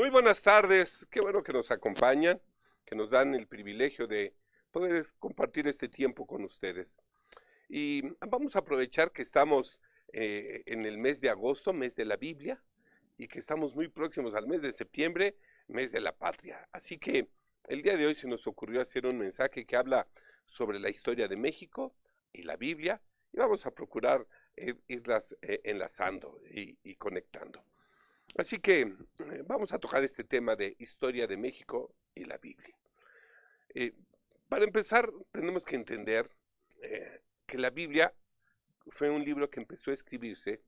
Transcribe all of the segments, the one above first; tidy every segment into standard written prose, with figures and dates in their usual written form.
Muy buenas tardes, qué bueno que nos acompañan, que nos dan el privilegio de poder compartir este tiempo con ustedes. Y vamos a aprovechar que estamos en el mes de agosto, mes de la Biblia, y que estamos muy próximos al mes de septiembre, mes de la patria. Así que el día de hoy se nos ocurrió hacer un mensaje que habla sobre la historia de México y la Biblia, y vamos a procurar irlas enlazando y conectando. Así que vamos a tocar este tema de historia de México y la Biblia. Eh, para empezar, tenemos que entender que la Biblia fue un libro que empezó a escribirse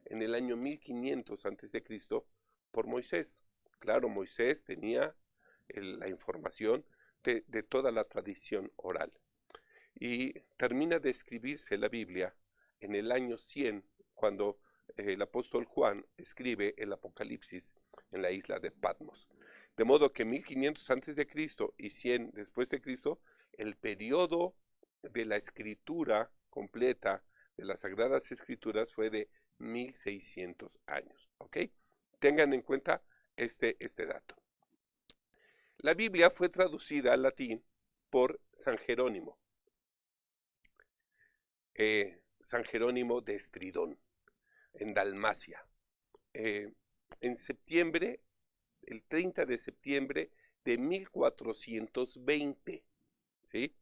en el año 1500 antes de Cristo por Moisés. Claro, Moisés tenía la información de toda la tradición oral. Y termina de escribirse la Biblia en el año 100, cuando el apóstol Juan escribe el Apocalipsis en la isla de Patmos. De modo que 1500 antes de Cristo y 100 después de Cristo, el periodo de la escritura completa de las Sagradas Escrituras fue de 1600 años. ¿Ok? Tengan en cuenta este dato. La Biblia fue traducida al latín por San Jerónimo. San Jerónimo de Estridón, en Dalmacia. En septiembre, el 30 de septiembre de 1420, ¿sí?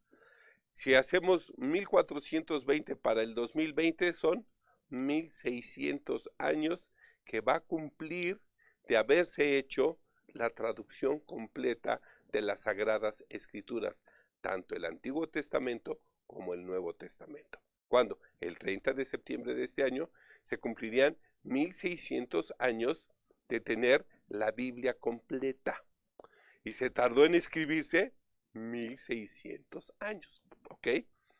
Si hacemos 1420 para el 2020, son 1600 años que va a cumplir de haberse hecho la traducción completa de las Sagradas Escrituras, tanto el Antiguo Testamento como el Nuevo Testamento. Cuando el 30 de septiembre de este año se cumplirían 1600 años de tener la Biblia completa. Y se tardó en escribirse 1600 años. ¿Ok?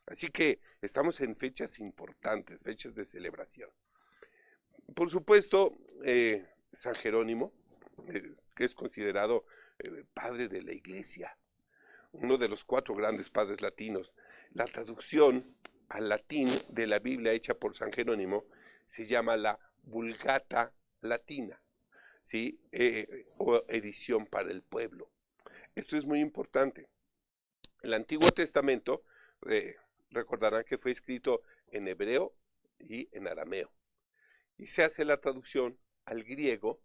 Así que estamos en fechas importantes, fechas de celebración. Por supuesto, San Jerónimo, que es considerado padre de la Iglesia, uno de los 4 grandes padres latinos. La traducción al latín de la Biblia hecha por San Jerónimo se llama la Vulgata Latina, ¿sí? O edición para el pueblo. Esto es muy importante. El Antiguo Testamento, recordarán que fue escrito en hebreo y en arameo. Y se hace la traducción al griego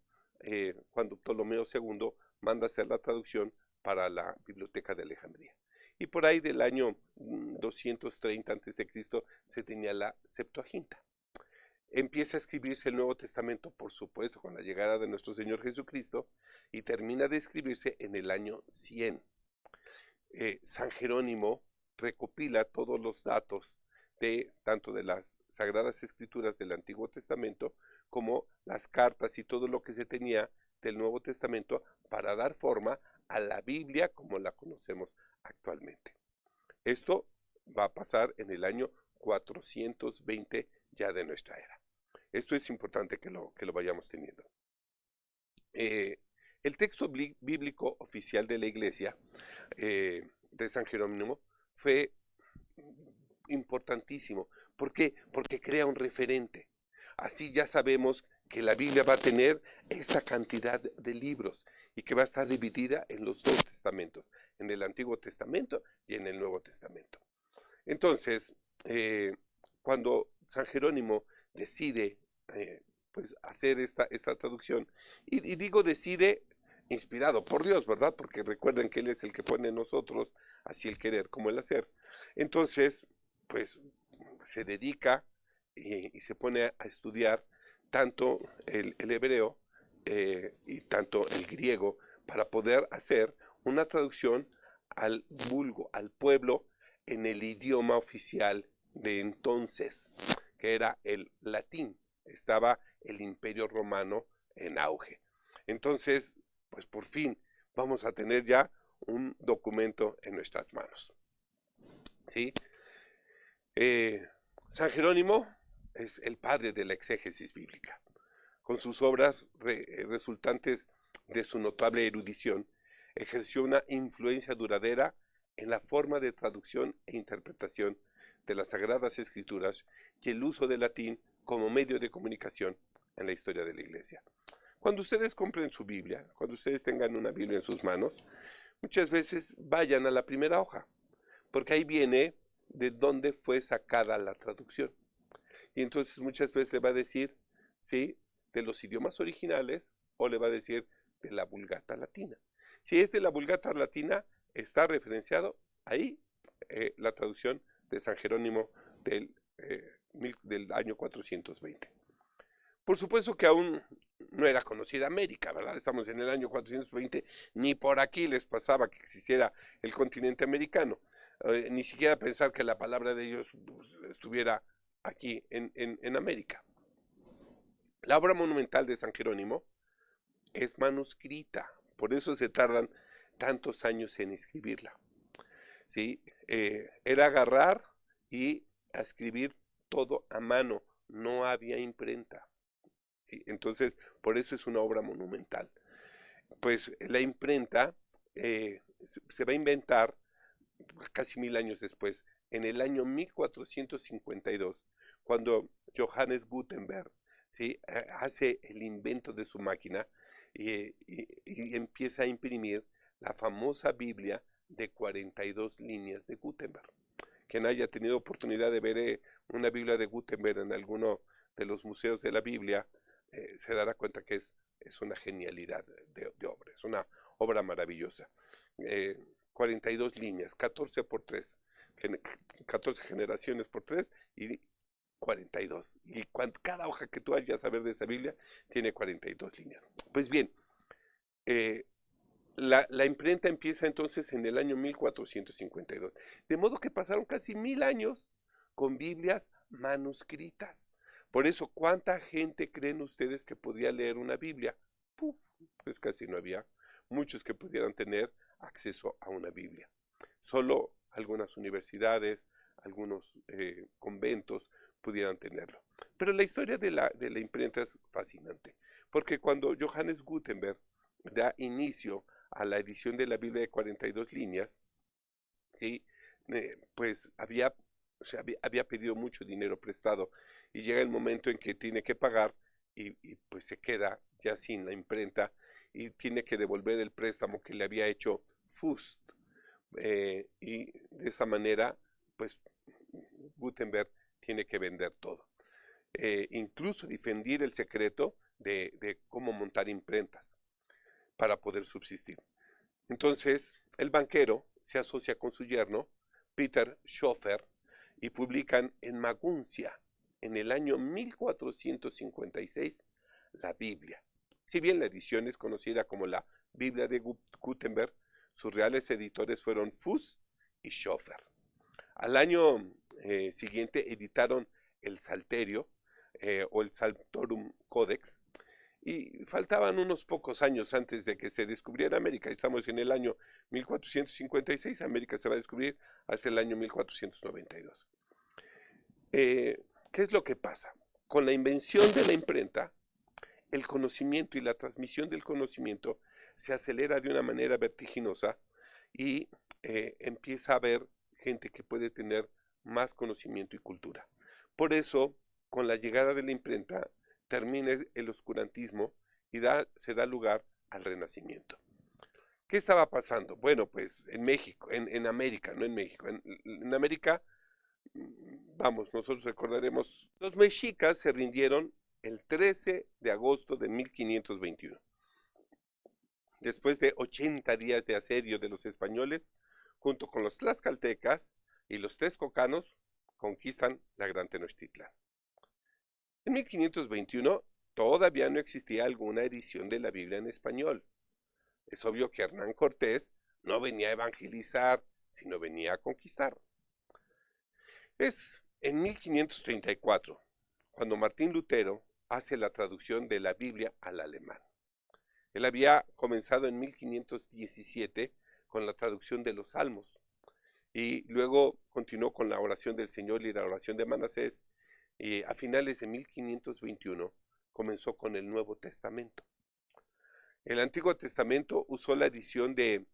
cuando Ptolomeo II manda hacer la traducción para la Biblioteca de Alejandría. Y por ahí del año 230 a.C. se tenía la Septuaginta. Empieza a escribirse el Nuevo Testamento, por supuesto, con la llegada de nuestro Señor Jesucristo, y termina de escribirse en el año 100. San Jerónimo recopila todos los datos de tanto de las Sagradas Escrituras del Antiguo Testamento como las cartas y todo lo que se tenía del Nuevo Testamento para dar forma a la Biblia como la conocemos actualmente. Esto va a pasar en el año 420 ya de nuestra era. Esto es importante que lo vayamos teniendo. El texto bíblico oficial de la Iglesia de San Jerónimo fue importantísimo. ¿Por qué? Porque crea un referente. Así ya sabemos que la Biblia va a tener esta cantidad de libros y que va a estar dividida en los 2 testamentos, en el Antiguo Testamento y en el Nuevo Testamento. Entonces, cuando San Jerónimo decide pues hacer esta traducción, y digo decide inspirado por Dios, ¿verdad? Porque recuerden que Él es el que pone en nosotros así el querer como el hacer. Entonces, pues se dedica y se pone a estudiar tanto el hebreo y tanto el griego para poder hacer una traducción al vulgo, al pueblo, en el idioma oficial de entonces, que era el latín. Estaba el Imperio Romano en auge. Entonces, pues por fin vamos a tener ya un documento en nuestras manos. ¿Sí? San Jerónimo es el padre de la exégesis bíblica. Con sus obras resultantes de su notable erudición, ejerció una influencia duradera en la forma de traducción e interpretación de las Sagradas Escrituras y el uso del latín como medio de comunicación en la historia de la Iglesia. Cuando ustedes compren su Biblia, cuando ustedes tengan una Biblia en sus manos, muchas veces vayan a la primera hoja, porque ahí viene de dónde fue sacada la traducción. Y entonces muchas veces le va a decir, ¿sí?, de los idiomas originales, o le va a decir de la Vulgata Latina. Si es de la Vulgata Latina, está referenciado ahí la traducción de San Jerónimo del año 420. Por supuesto que aún no era conocida América, ¿verdad? Estamos en el año 420, ni por aquí les pasaba que existiera el continente americano, ni siquiera pensar que la palabra de ellos estuviera aquí en América. La obra monumental de San Jerónimo es manuscrita, por eso se tardan tantos años en escribirla. ¿Sí? Era agarrar y a escribir todo a mano, no había imprenta. ¿Sí? Entonces, por eso es una obra monumental. Pues la imprenta se va a inventar casi 1000 años después, en el año 1452, cuando Johannes Gutenberg, ¿sí?, hace el invento de su máquina y empieza a imprimir la famosa Biblia de 42 líneas de Gutenberg. Quien haya tenido oportunidad de ver una Biblia de Gutenberg en alguno de los museos de la Biblia, se dará cuenta que es una genialidad de obra, es una obra maravillosa. 42 líneas, 14 por 3, 14 generaciones por 3 y 42. Y cada hoja que tú vayas a ver de esa Biblia tiene 42 líneas. Pues bien, la imprenta empieza entonces en el año 1452. De modo que pasaron casi 1000 años con Biblias manuscritas. Por eso, ¿cuánta gente creen ustedes que podía leer una Biblia? Pues casi no había muchos que pudieran tener acceso a una Biblia. Solo algunas universidades, algunos conventos pudieran tenerlo. Pero la historia de la imprenta es fascinante, porque cuando Johannes Gutenberg da inicio a la edición de la Biblia de 42 líneas, ¿sí?, pues había pedido mucho dinero prestado y llega el momento en que tiene que pagar y pues se queda ya sin la imprenta y tiene que devolver el préstamo que le había hecho Fust. Y de esa manera, pues Gutenberg tiene que vender todo. Incluso difundir el secreto de cómo montar imprentas para poder subsistir. Entonces, el banquero se asocia con su yerno, Peter Schoeffer, y publican en Maguncia, en el año 1456, la Biblia. Si bien la edición es conocida como la Biblia de Gutenberg, sus reales editores fueron Fuss y Schoeffer. Al año siguiente editaron el Psalterio o el Psaltorum Codex, y faltaban unos pocos años antes de que se descubriera América. Estamos en el año 1456, América se va a descubrir hasta el año 1492. ¿Qué es lo que pasa? Con la invención de la imprenta, el conocimiento y la transmisión del conocimiento se acelera de una manera vertiginosa y empieza a haber gente que puede tener más conocimiento y cultura. Por eso, con la llegada de la imprenta, termina el oscurantismo y se da lugar al Renacimiento. ¿Qué estaba pasando? Bueno, pues en México, en América, no en México, en América, vamos, nosotros recordaremos, los mexicas se rindieron el 13 de agosto de 1521. Después de 80 días de asedio de los españoles, junto con los tlaxcaltecas y los texcocanos, conquistan la Gran Tenochtitlan. En 1521 todavía no existía alguna edición de la Biblia en español. Es obvio que Hernán Cortés no venía a evangelizar, sino venía a conquistar. Es en 1534 cuando Martín Lutero hace la traducción de la Biblia al alemán. Él había comenzado en 1517 con la traducción de los Salmos y luego continuó con la oración del Señor y la oración de Manasés, y a finales de 1521 comenzó con el Nuevo Testamento. El Antiguo Testamento usó la edición de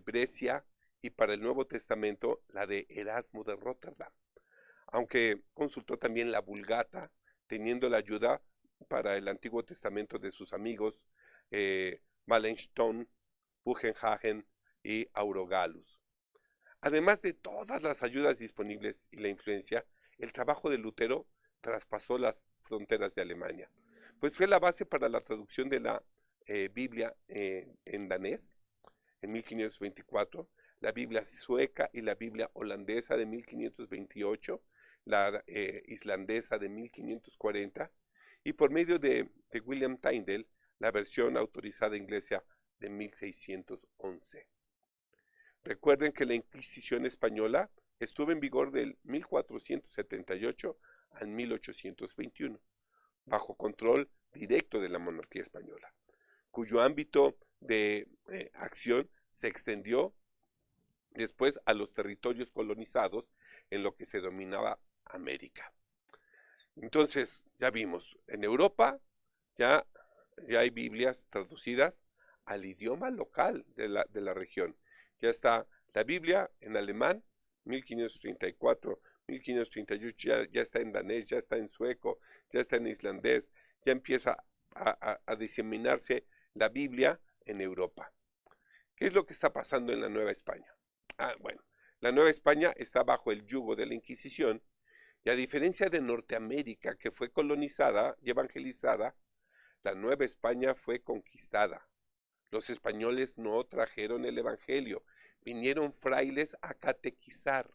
Brescia y para el Nuevo Testamento la de Erasmo de Rotterdam, aunque consultó también la Vulgata, teniendo la ayuda para el Antiguo Testamento de sus amigos Melanchthon, Bugenhagen y Aurogallus. Además de todas las ayudas disponibles y la influencia, el trabajo de Lutero traspasó las fronteras de Alemania, pues fue la base para la traducción de la Biblia en danés en 1524, la Biblia sueca y la Biblia holandesa de 1528, la islandesa de 1540, y por medio de William Tyndale, la versión autorizada inglesa de 1611. Recuerden que la Inquisición española estuvo en vigor del 1478 al 1821, bajo control directo de la monarquía española, cuyo ámbito de acción se extendió después a los territorios colonizados en lo que se denominaba América. Entonces, ya vimos, en Europa ya hay Biblias traducidas al idioma local de la región. Ya está la Biblia en alemán, 1534, 1538, ya está en danés, ya está en sueco, ya está en islandés, ya empieza a diseminarse la Biblia en Europa. ¿Qué es lo que está pasando en la Nueva España? Bueno, la Nueva España está bajo el yugo de la Inquisición, y a diferencia de Norteamérica, que fue colonizada y evangelizada, la Nueva España fue conquistada. Los españoles no trajeron el Evangelio, vinieron frailes a catequizar.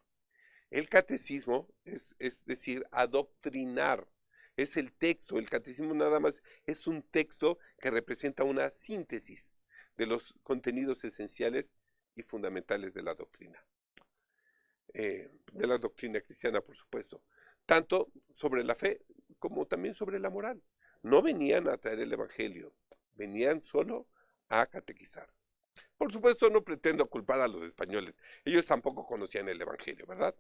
El catecismo es decir, adoctrinar. Es el texto, el catecismo nada más es un texto que representa una síntesis de los contenidos esenciales y fundamentales de la doctrina cristiana, por supuesto, tanto sobre la fe como también sobre la moral. No venían a traer el Evangelio, venían solo a catequizar. Por supuesto, no pretendo culpar a los españoles, ellos tampoco conocían el Evangelio, ¿verdad?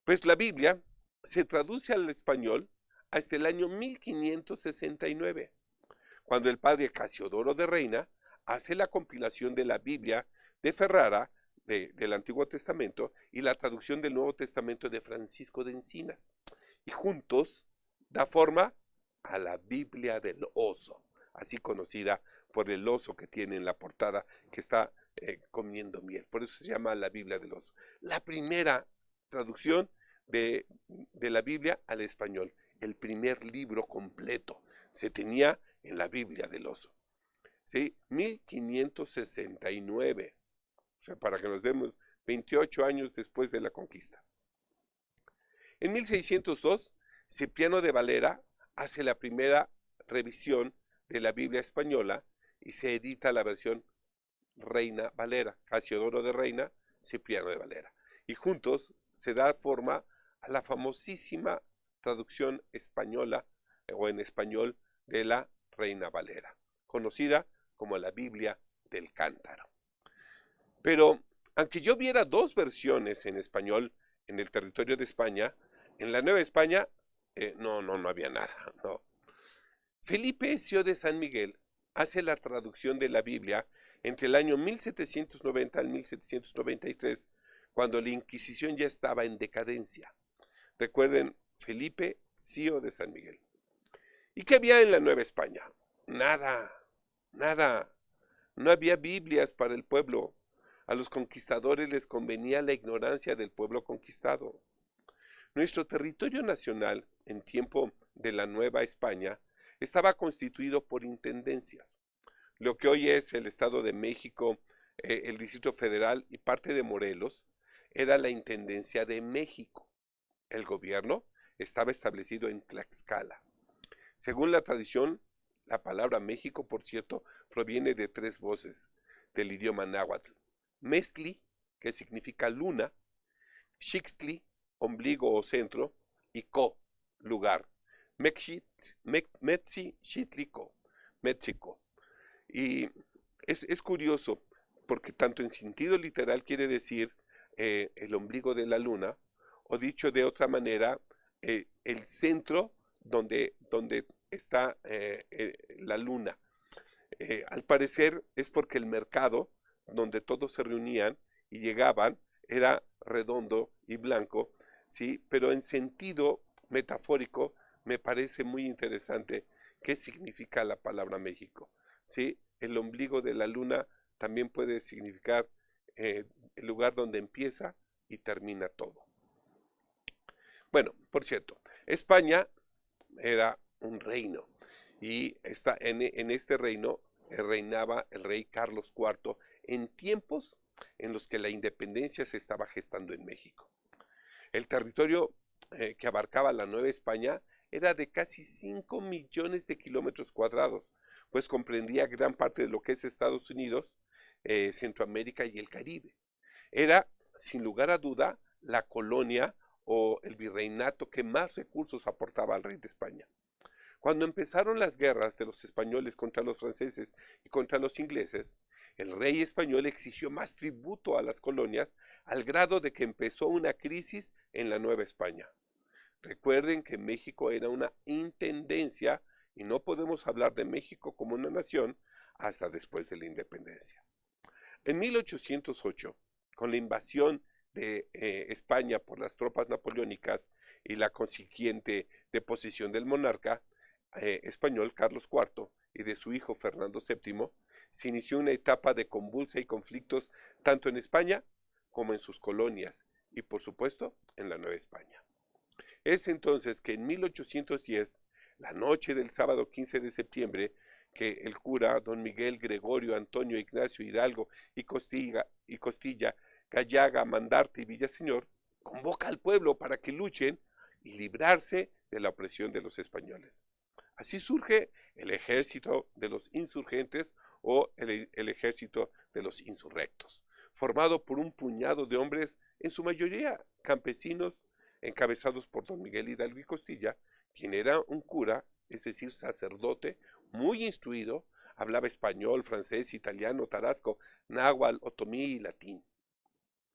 Pues la Biblia se traduce al español hasta el año 1569, cuando el padre Casiodoro de Reina hace la compilación de la Biblia de Ferrara, del Antiguo Testamento, y la traducción del Nuevo Testamento de Francisco de Encinas. Y juntos da forma a la Biblia del oso, así conocida por el oso que tiene en la portada, que está comiendo miel. Por eso se llama la Biblia del oso. La primera traducción de la Biblia al español, el primer libro completo, se tenía en la Biblia del oso. ¿Sí? 1569. O sea, para que nos demos 28 años después de la conquista. En 1602, Cipriano de Valera hace la primera revisión de la Biblia española y se edita la versión Reina Valera, Casiodoro de Reina, Cipriano de Valera. Y juntos se da forma a la famosísima traducción española o en español de la Reina Valera, conocida como la Biblia del Cántaro. Pero aunque yo viera dos versiones en español en el territorio de España, en la Nueva España no había nada. No. Felipe Sio de San Miguel hace la traducción de la Biblia entre el año 1790 al 1793, cuando la Inquisición ya estaba en decadencia. Recuerden, Felipe Sio de San Miguel. ¿Y qué había en la Nueva España? Nada. No había Biblias para el pueblo. A los conquistadores les convenía la ignorancia del pueblo conquistado. Nuestro territorio nacional, en tiempo de la Nueva España, estaba constituido por intendencias. Lo que hoy es el Estado de México, el Distrito Federal y parte de Morelos, era la Intendencia de México. El gobierno estaba establecido en Tlaxcala. Según la tradición, la palabra México, por cierto, proviene de tres voces del idioma náhuatl. Mestli, que significa luna, Xixtli, ombligo o centro, y Co, lugar. Metzixitlico, México. Y es curioso, porque tanto en sentido literal quiere decir el ombligo de la luna, o dicho de otra manera, el centro donde está la luna. Al parecer es porque el mercado donde todos se reunían y llegaban era redondo y blanco, ¿sí? Pero en sentido metafórico me parece muy interesante qué significa la palabra México. ¿Sí? El ombligo de la luna también puede significar el lugar donde empieza y termina todo. Bueno, por cierto, España era un reino y en este reino reinaba el rey Carlos IV en tiempos en los que la independencia se estaba gestando en México. El territorio que abarcaba la Nueva España era de casi 5 millones de kilómetros cuadrados, pues comprendía gran parte de lo que es Estados Unidos, Centroamérica y el Caribe. Era, sin lugar a duda, la colonia o el virreinato que más recursos aportaba al rey de España. Cuando empezaron las guerras de los españoles contra los franceses y contra los ingleses, el rey español exigió más tributo a las colonias al grado de que empezó una crisis en la Nueva España. Recuerden que México era una intendencia y no podemos hablar de México como una nación hasta después de la independencia. En 1808, con la invasión de España por las tropas napoleónicas y la consiguiente deposición del monarca español Carlos IV y de su hijo Fernando VII, se inició una etapa de convulsa y conflictos tanto en España como en sus colonias y por supuesto en la Nueva España. Es entonces que en 1810, la noche del sábado 15 de septiembre, que el cura don Miguel Gregorio Antonio Ignacio Hidalgo y Costilla, Gallaga, Mandarte y Villaseñor, convoca al pueblo para que luchen y librarse de la opresión de los españoles. Así surge el ejército de los insurgentes o el ejército de los insurrectos, formado por un puñado de hombres, en su mayoría campesinos, encabezados por don Miguel Hidalgo y Costilla, quien era un cura, es decir, sacerdote, muy instruido, hablaba español, francés, italiano, tarasco, náhuatl, otomí y latín.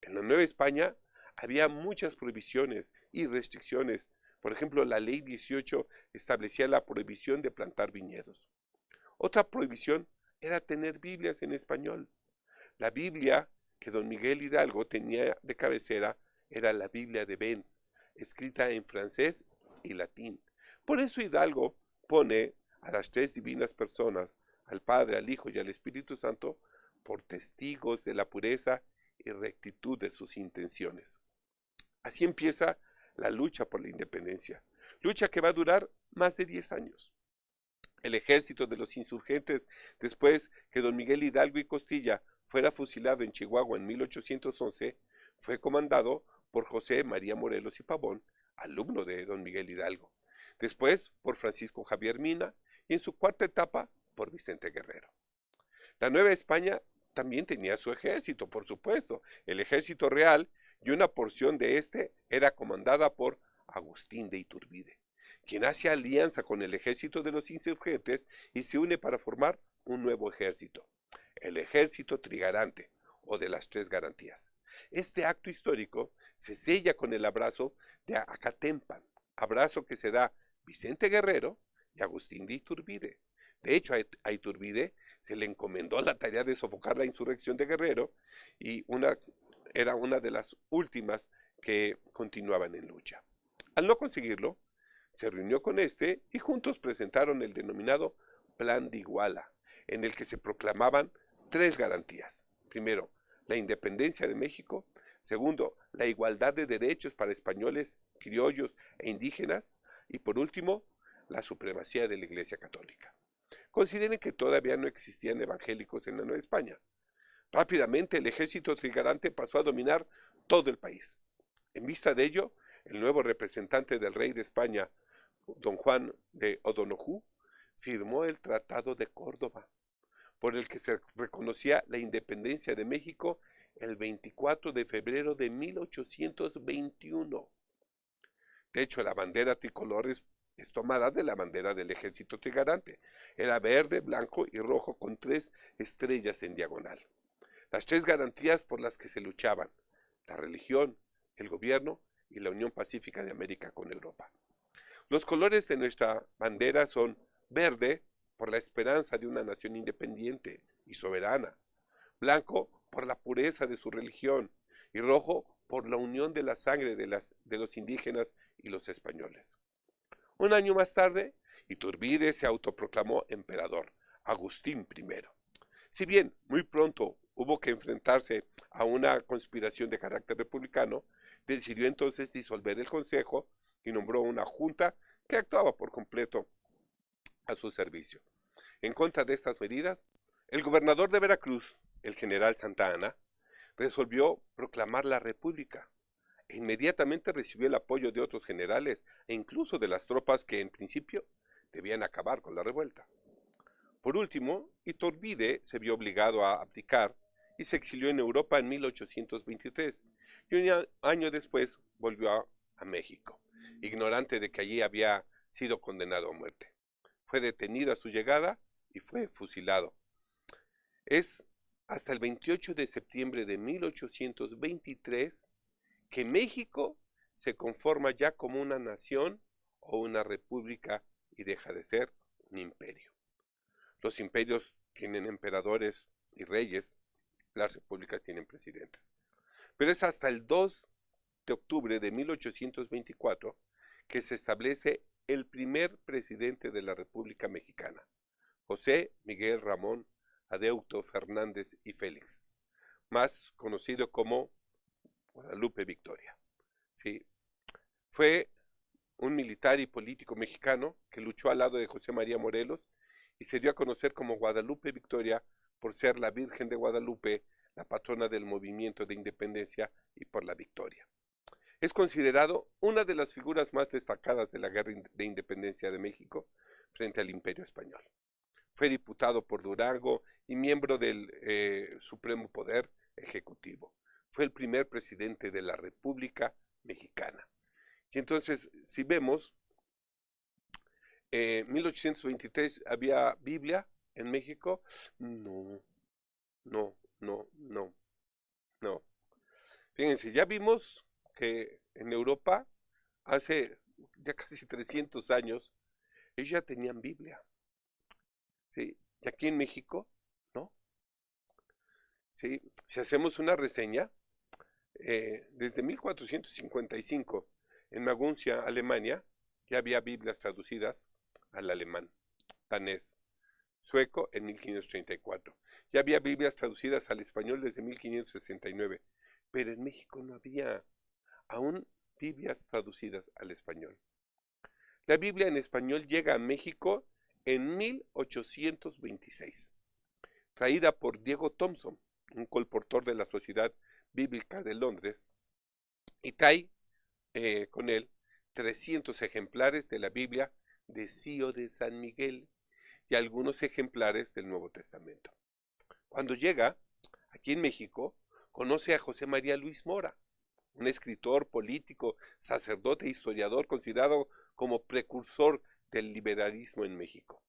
En la Nueva España había muchas prohibiciones y restricciones. Por ejemplo, la ley 18 establecía la prohibición de plantar viñedos. Otra prohibición era tener Biblias en español. La Biblia que don Miguel Hidalgo tenía de cabecera era la Biblia de Benz, escrita en francés y latín. Por eso Hidalgo pone a las tres divinas personas, al Padre, al Hijo y al Espíritu Santo, por testigos de la pureza y rectitud de sus intenciones. Así empieza la lucha por la independencia, lucha que va a durar más de 10 años. El ejército de los insurgentes, después que don Miguel Hidalgo y Costilla fuera fusilado en Chihuahua en 1811, fue comandado por José María Morelos y Pavón, alumno de don Miguel Hidalgo, después por Francisco Javier Mina y en su cuarta etapa por Vicente Guerrero. La Nueva España también tenía su ejército, por supuesto, el ejército real, y una porción de este era comandada por Agustín de Iturbide, quien hace alianza con el ejército de los insurgentes y se une para formar un nuevo ejército, el ejército trigarante o de las tres garantías. Este acto histórico se sella con el abrazo de Acatempan, abrazo que se da Vicente Guerrero y Agustín de Iturbide. De hecho, a Iturbide se le encomendó la tarea de sofocar la insurrección de Guerrero y era una de las últimas que continuaban en lucha. Al no conseguirlo, se reunió con este y juntos presentaron el denominado Plan de Iguala, en el que se proclamaban tres garantías. Primero, la independencia de México. Segundo, la igualdad de derechos para españoles, criollos e indígenas. Y por último, la supremacía de la Iglesia Católica. Consideren que todavía no existían evangélicos en la Nueva España. Rápidamente el ejército trigarante pasó a dominar todo el país. En vista de ello, el nuevo representante del rey de España, don Juan de O'Donoghue, firmó el Tratado de Córdoba, por el que se reconocía la independencia de México el 24 de febrero de 1821. De hecho, la bandera tricolor es tomada de la bandera del ejército trigarante. Era verde, blanco y rojo con tres estrellas en diagonal. Las tres garantías por las que se luchaban: la religión, el gobierno y la Unión Pacífica de América con Europa. Los colores de nuestra bandera son verde, por la esperanza de una nación independiente y soberana; blanco, por la pureza de su religión; y rojo, por la unión de la sangre de los indígenas y los españoles. Un año más tarde, Iturbide se autoproclamó emperador, Agustín I. Si bien muy pronto hubo que enfrentarse a una conspiración de carácter republicano, decidió entonces disolver el consejo y nombró una junta que actuaba por completo a su servicio. En contra de estas medidas, el gobernador de Veracruz, el general Santa Anna, resolvió proclamar la república e inmediatamente recibió el apoyo de otros generales e incluso de las tropas que en principio debían acabar con la revuelta. Por último, Iturbide se vio obligado a abdicar y se exilió en Europa en 1823 y un año después volvió a México, ignorante de que allí había sido condenado a muerte. Fue detenido a su llegada y fue fusilado. Es hasta el 28 de septiembre de 1823 que México se conforma ya como una nación o una república y deja de ser un imperio. Los imperios tienen emperadores y reyes, las repúblicas tienen presidentes. Pero es hasta el 2 de octubre de 1824 que se establece el primer presidente de la República Mexicana, José Miguel Ramón Adeuto Fernández y Félix, más conocido como Guadalupe Victoria. Sí, fue un militar y político mexicano que luchó al lado de José María Morelos y se dio a conocer como Guadalupe Victoria por ser la Virgen de Guadalupe, la patrona del movimiento de independencia y por la victoria. Es considerado una de las figuras más destacadas de la Guerra de Independencia de México frente al Imperio Español. Fue diputado por Durango y miembro del Supremo Poder Ejecutivo. Fue el primer presidente de la República Mexicana. Y entonces, si vemos, en 1823 había Biblia en México. No. Fíjense, ya vimos que en Europa, hace ya casi 300 años, ellos ya tenían Biblia. ¿Sí? Y aquí en México, ¿no? ¿Sí? Si hacemos una reseña, desde 1455, en Maguncia, Alemania, ya había Biblias traducidas al alemán, danés, sueco en 1534. Ya había Biblias traducidas al español desde 1569, pero en México no había aún Biblias traducidas al español. La Biblia en español llega a México en 1826, traída por Diego Thompson, un colportor de la Sociedad Bíblica de Londres, y trae con él 300 ejemplares de la Biblia de Cío de San Miguel y algunos ejemplares del Nuevo Testamento. Cuando llega aquí en México, conoce a José María Luis Mora, un escritor, político, sacerdote e historiador considerado como precursor del liberalismo en México.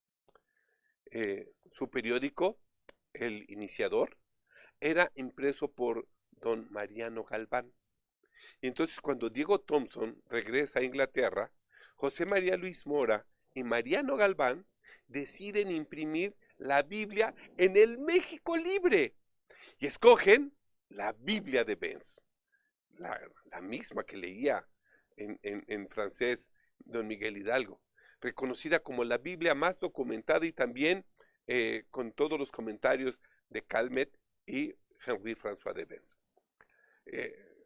Su periódico, El Iniciador, era impreso por don Mariano Galván. Y entonces cuando Diego Thompson regresa a Inglaterra, José María Luis Mora y Mariano Galván deciden imprimir la Biblia en el México Libre y escogen la Biblia de Benz, la misma que leía en francés don Miguel Hidalgo, reconocida como la Biblia más documentada y también con todos los comentarios de Calmet y Henri François de Benz.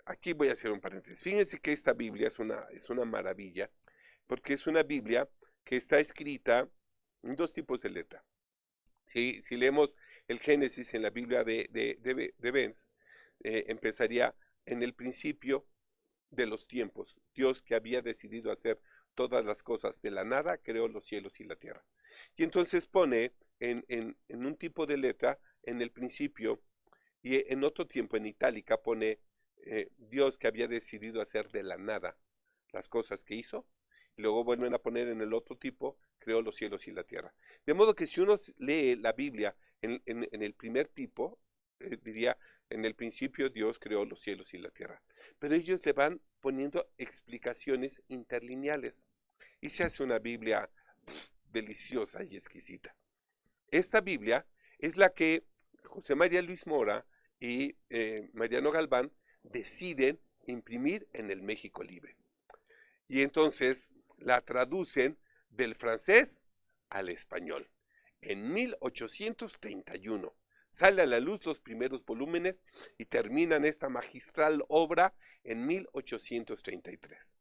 Aquí voy a hacer un paréntesis. Fíjense que esta Biblia es una maravilla, porque es una Biblia que está escrita en dos tipos de letra. Si leemos el Génesis en la Biblia de Benz, empezaría en el principio de los tiempos. Dios, que había decidido hacer todas las cosas de la nada, creó los cielos y la tierra. Y entonces pone en un tipo de letra, en el principio, y en otro tiempo, en itálica, pone Dios, que había decidido hacer de la nada las cosas que hizo, y luego vuelven a poner en el otro tipo, creó los cielos y la tierra. De modo que si uno lee la Biblia en el primer tipo, diría, en el principio Dios creó los cielos y la tierra. Pero ellos le van poniendo explicaciones interlineales y se hace una Biblia deliciosa y exquisita. Esta Biblia es la que José María Luis Mora y Mariano Galván deciden imprimir en el México Libre. Y entonces la traducen del francés al español. En 1831 sale a la luz los primeros volúmenes y terminan esta magistral obra en 1833.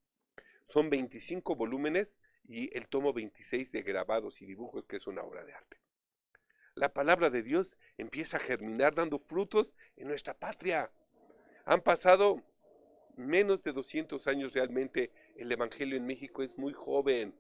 Son 25 volúmenes y el tomo 26 de grabados y dibujos, que es una obra de arte. La palabra de Dios empieza a germinar dando frutos en nuestra patria. Han pasado menos de 200 años realmente. El Evangelio en México es muy joven.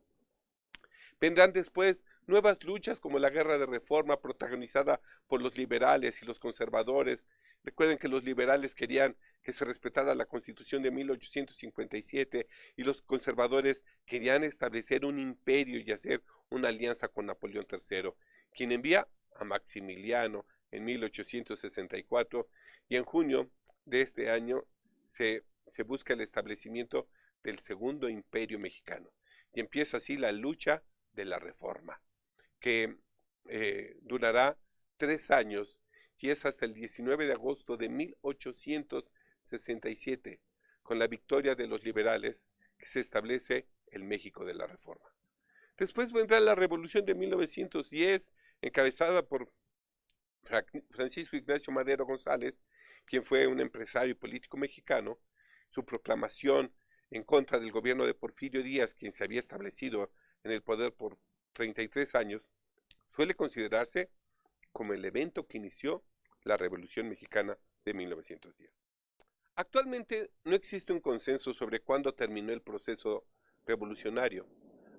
Vendrán después nuevas luchas como la Guerra de Reforma protagonizada por los liberales y los conservadores. Recuerden que los liberales querían que se respetara la Constitución de 1857 y los conservadores querían establecer un imperio y hacer una alianza con Napoleón III, quien envía a Maximiliano en 1864 y en junio de este año se busca el establecimiento del Segundo Imperio Mexicano y empieza así la lucha de la Reforma, que durará 3 años y es hasta el 19 de agosto de 1867, con la victoria de los liberales, que se establece el México de la Reforma. Después vendrá la Revolución de 1910, encabezada por Francisco Ignacio Madero González, quien fue un empresario y político mexicano. Su proclamación en contra del gobierno de Porfirio Díaz, quien se había establecido en el poder por 33 años, suele considerarse como el evento que inició la Revolución Mexicana de 1910. Actualmente no existe un consenso sobre cuándo terminó el proceso revolucionario,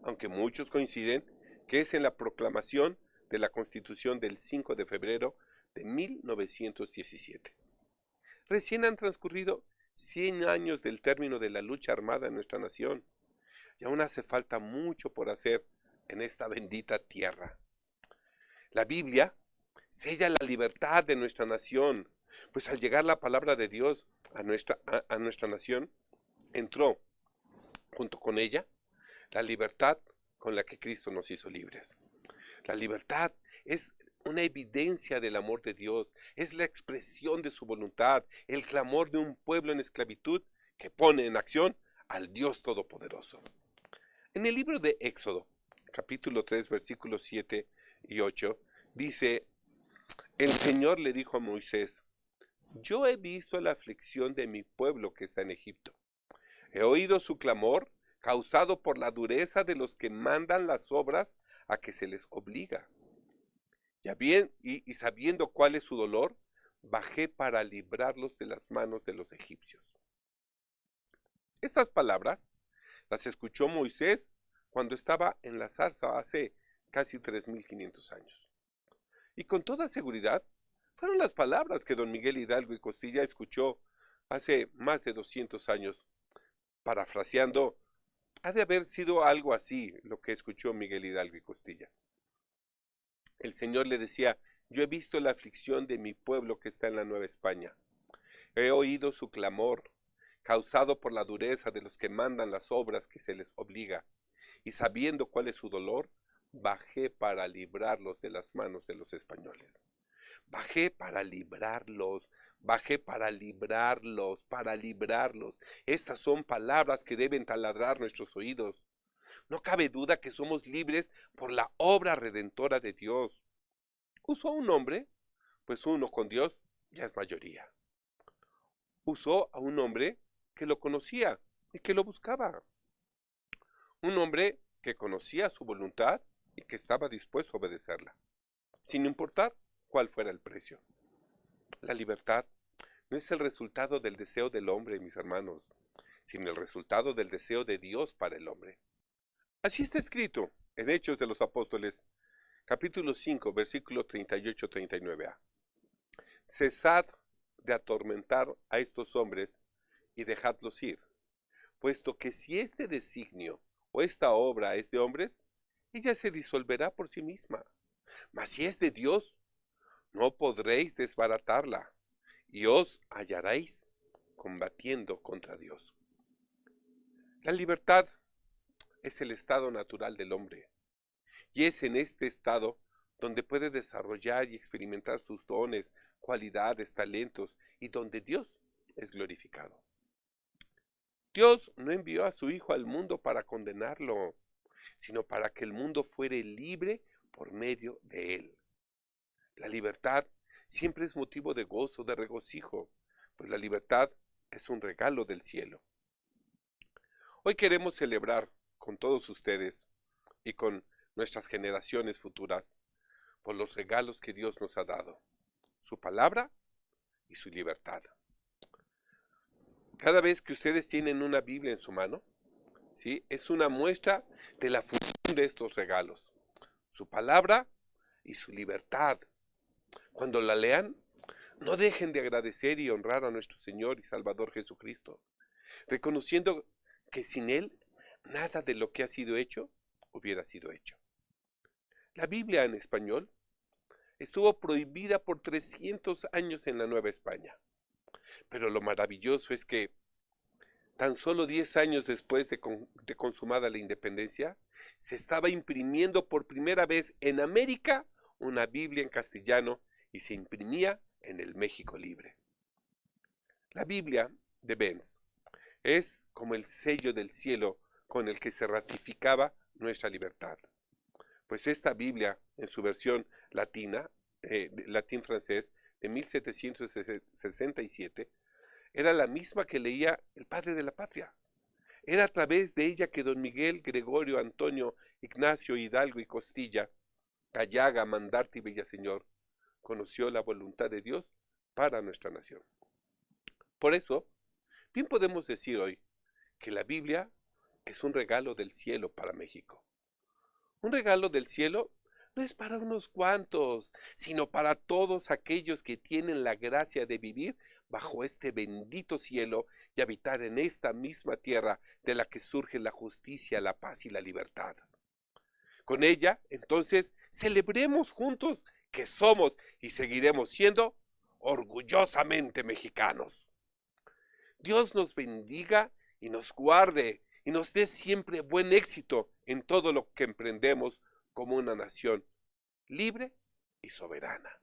aunque muchos coinciden que es en la proclamación de la Constitución del 5 de febrero de 1917. Recién han transcurrido 100 años del término de la lucha armada en nuestra nación, y aún hace falta mucho por hacer en esta bendita tierra. La Biblia sella la libertad de nuestra nación, pues al llegar la palabra de Dios a nuestra nación, entró junto con ella la libertad con la que Cristo nos hizo libres. La libertad es una evidencia del amor de Dios, es la expresión de su voluntad, el clamor de un pueblo en esclavitud que pone en acción al Dios Todopoderoso. En el libro de Éxodo, capítulo 3, versículos 7 y 8, dice: el Señor le dijo a Moisés: yo he visto la aflicción de mi pueblo que está en Egipto. He oído su clamor causado por la dureza de los que mandan las obras a que se les obliga. Y sabiendo cuál es su dolor, bajé para librarlos de las manos de los egipcios. Estas palabras las escuchó Moisés cuando estaba en la zarza hace casi 3500 años. Y con toda seguridad fueron las palabras que don Miguel Hidalgo y Costilla escuchó hace más de 200 años. Parafraseando, ha de haber sido algo así lo que escuchó Miguel Hidalgo y Costilla. El Señor le decía: yo he visto la aflicción de mi pueblo que está en la Nueva España. He oído su clamor, causado por la dureza de los que mandan las obras que se les obliga. Y sabiendo cuál es su dolor, bajé para librarlos de las manos de los españoles. Bajé para librarlos, bajé para librarlos, para librarlos. Estas son palabras que deben taladrar nuestros oídos. No cabe duda que somos libres por la obra redentora de Dios. ¿Usó un hombre? Pues uno con Dios ya es mayoría. Usó a un hombre que lo conocía y que lo buscaba. Un hombre que conocía su voluntad y que estaba dispuesto a obedecerla, sin importar cuál fuera el precio. La libertad no es el resultado del deseo del hombre, mis hermanos, sino el resultado del deseo de Dios para el hombre. Así está escrito en Hechos de los Apóstoles, capítulo 5, versículo 38-39a. Cesad de atormentar a estos hombres y dejadlos ir, puesto que si este designio o esta obra es de hombres, ella se disolverá por sí misma. Mas si es de Dios, no podréis desbaratarla, y os hallaréis combatiendo contra Dios. La libertad es el estado natural del hombre, y es en este estado donde puede desarrollar y experimentar sus dones, cualidades, talentos, y donde Dios es glorificado. Dios no envió a su Hijo al mundo para condenarlo. sino para que el mundo fuere libre por medio de él. La libertad siempre es motivo de gozo, de regocijo, pues la libertad es un regalo del cielo. Hoy queremos celebrar con todos ustedes y con nuestras generaciones futuras por los regalos que Dios nos ha dado, su palabra y su libertad. Cada vez que ustedes tienen una Biblia en su mano, ¿sí?, es una muestra de la función de estos regalos, su palabra y su libertad. Cuando la lean, no dejen de agradecer y honrar a nuestro Señor y Salvador Jesucristo, reconociendo que sin Él nada de lo que ha sido hecho hubiera sido hecho. La Biblia en español estuvo prohibida por 300 años en la Nueva España, pero lo maravilloso es que tan solo 10 años después de consumada la independencia, se estaba imprimiendo por primera vez en América una Biblia en castellano y se imprimía en el México Libre. La Biblia de Benz es como el sello del cielo con el que se ratificaba nuestra libertad. Pues esta Biblia, en su versión latina, latín-francés, de 1767, era la misma que leía el padre de la patria. Era a través de ella que don Miguel, Gregorio, Antonio, Ignacio, Hidalgo y Costilla, Gallaga, Mandarte y Villaseñor, conoció la voluntad de Dios para nuestra nación. Por eso, bien podemos decir hoy que la Biblia es un regalo del cielo para México. Un regalo del cielo no es para unos cuantos, sino para todos aquellos que tienen la gracia de vivir bajo este bendito cielo y habitar en esta misma tierra de la que surge la justicia, la paz y la libertad. Con ella, entonces, celebremos juntos que somos y seguiremos siendo orgullosamente mexicanos. Dios nos bendiga y nos guarde y nos dé siempre buen éxito en todo lo que emprendemos como una nación libre y soberana.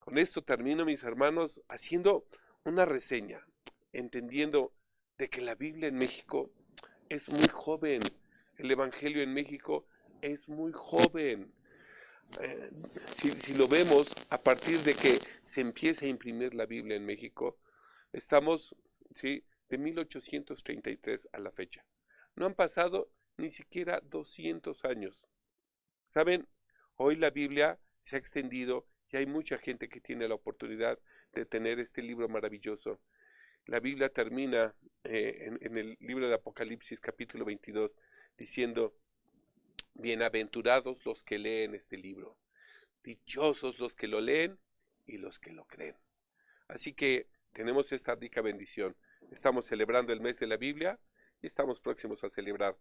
Con esto termino, mis hermanos, haciendo una reseña, entendiendo de que la Biblia en México es muy joven, el Evangelio en México es muy joven. Si lo vemos a partir de que se empieza a imprimir la Biblia en México, estamos, ¿sí?, de 1833 a la fecha. No han pasado ni siquiera 200 años. ¿Saben? Hoy la Biblia se ha extendido y hay mucha gente que tiene la oportunidad de tener este libro maravilloso. La Biblia termina en el libro de Apocalipsis capítulo 22 diciendo: bienaventurados los que leen este libro, dichosos los que lo leen y los que lo creen. Así que tenemos esta rica bendición. Estamos celebrando el mes de la Biblia y estamos próximos a celebrar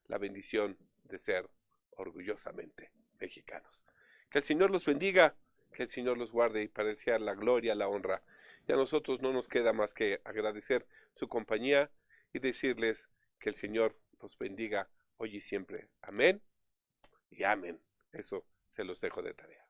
la bendición de ser orgullosamente mexicanos. Que el Señor los bendiga, que el Señor los guarde y para él sea la gloria, la honra. Y a nosotros no nos queda más que agradecer su compañía y decirles que el Señor los bendiga hoy y siempre. Amén y amén. Eso se los dejo de tarea.